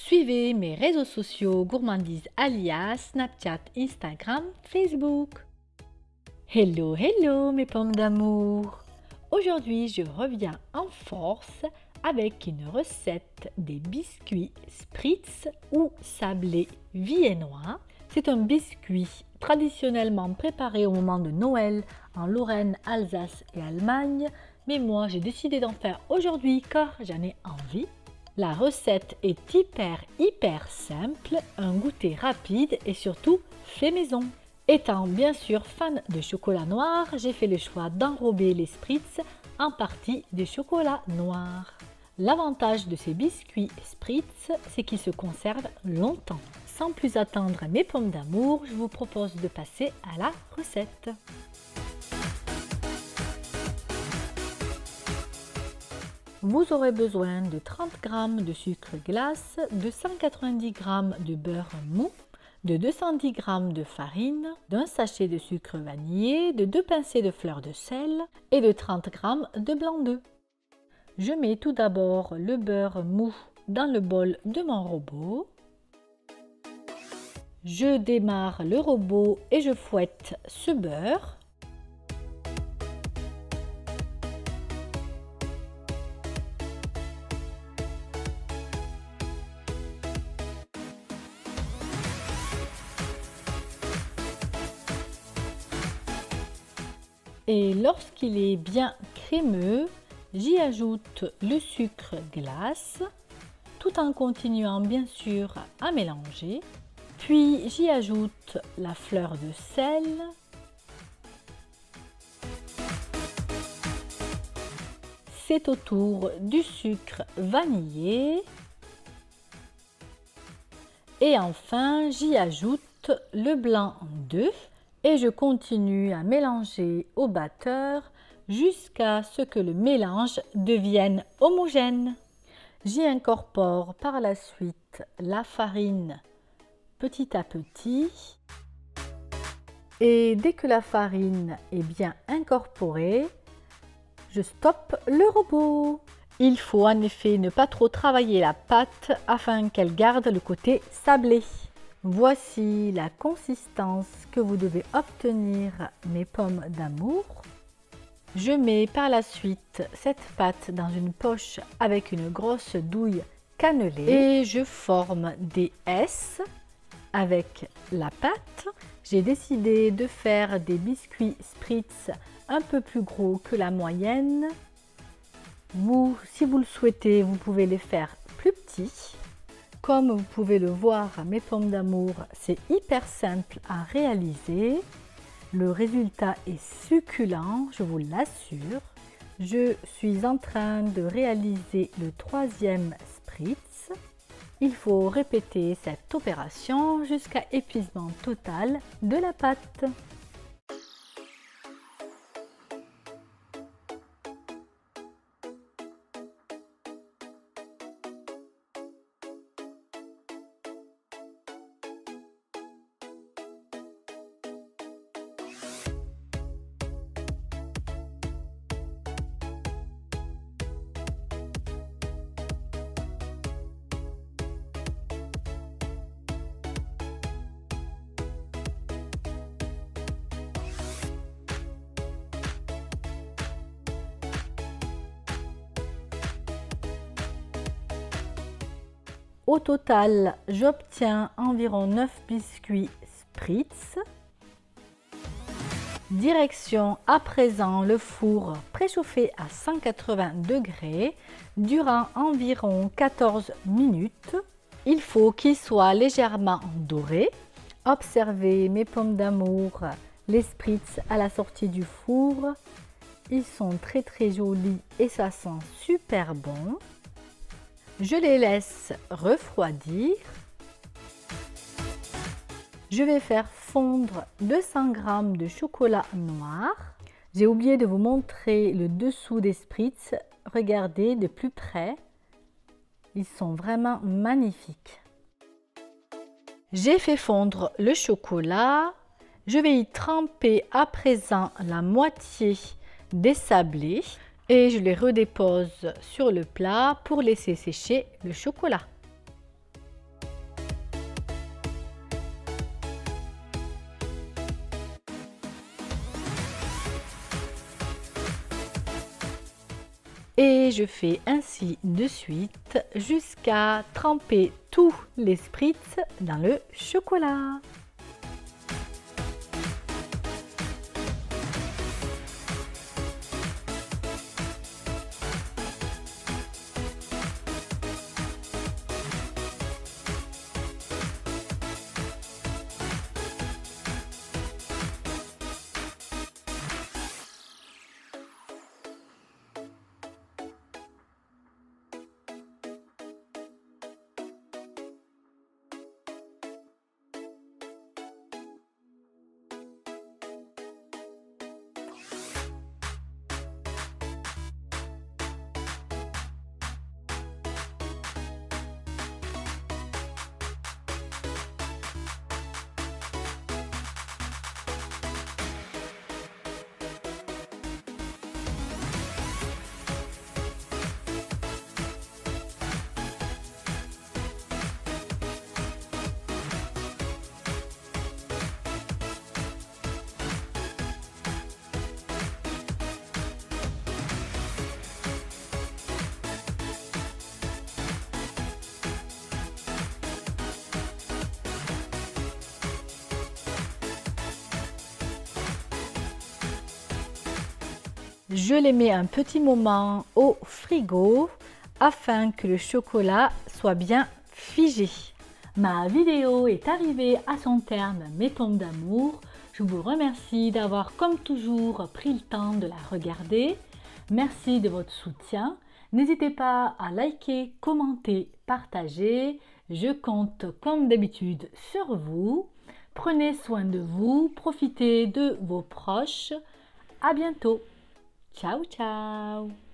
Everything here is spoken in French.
Suivez mes réseaux sociaux Gourmandise alias Snapchat, Instagram, Facebook. Hello, hello mes pommes d'amour. Aujourd'hui, je reviens en force avec une recette des biscuits spritz ou sablés viennois. C'est un biscuit traditionnellement préparé au moment de Noël en Lorraine, Alsace et Allemagne. Mais moi, j'ai décidé d'en faire aujourd'hui car j'en ai envie. La recette est hyper simple, un goûter rapide et surtout fait maison. Étant bien sûr fan de chocolat noir, j'ai fait le choix d'enrober les spritz en partie de chocolat noir. L'avantage de ces biscuits spritz, c'est qu'ils se conservent longtemps. Sans plus attendre mes pommes d'amour, je vous propose de passer à la recette. Vous aurez besoin de 30 g de sucre glace, de 190 g de beurre mou, de 210 g de farine, d'un sachet de sucre vanillé, de 2 pincées de fleur de sel et de 30 g de blanc d'œuf. Je mets tout d'abord le beurre mou dans le bol de mon robot. Je démarre le robot et je fouette ce beurre. Et lorsqu'il est bien crémeux, j'y ajoute le sucre glace, tout en continuant bien sûr à mélanger. Puis j'y ajoute la fleur de sel, c'est au tour du sucre vanillé. Et enfin, j'y ajoute le blanc d'œuf. Et je continue à mélanger au batteur jusqu'à ce que le mélange devienne homogène. J'y incorpore par la suite la farine petit à petit. Et dès que la farine est bien incorporée, je stoppe le robot. Il faut en effet ne pas trop travailler la pâte afin qu'elle garde le côté sablé. Voici la consistance que vous devez obtenir, mes pommes d'amour. Je mets par la suite cette pâte dans une poche avec une grosse douille cannelée et je forme des S avec la pâte. J'ai décidé de faire des biscuits spritz un peu plus gros que la moyenne. Vous, si vous le souhaitez, vous pouvez les faire plus petits. Comme vous pouvez le voir, mes pommes d'amour, c'est hyper simple à réaliser. Le résultat est succulent, je vous l'assure. Je suis en train de réaliser le 3e spritz. Il faut répéter cette opération jusqu'à épuisement total de la pâte. Au total, j'obtiens environ 9 biscuits spritz. Direction à présent le four préchauffé à 180 degrés durant environ 14 minutes. Il faut qu'il soit légèrement doré. Observez mes pommes d'amour, les spritz à la sortie du four. Ils sont très jolis et ça sent super bon. Je les laisse refroidir. Je vais faire fondre 200 g de chocolat noir. J'ai oublié de vous montrer le dessous des spritz. Regardez de plus près. Ils sont vraiment magnifiques. J'ai fait fondre le chocolat. Je vais y tremper à présent la moitié des sablés. Et je les redépose sur le plat pour laisser sécher le chocolat. Et je fais ainsi de suite jusqu'à tremper tous les spritz dans le chocolat. Je les mets un petit moment au frigo afin que le chocolat soit bien figé. Ma vidéo est arrivée à son terme, mes pommes d'amour. Je vous remercie d'avoir comme toujours pris le temps de la regarder. Merci de votre soutien. N'hésitez pas à liker, commenter, partager. Je compte comme d'habitude sur vous. Prenez soin de vous, profitez de vos proches. À bientôt. Ciao, ciao!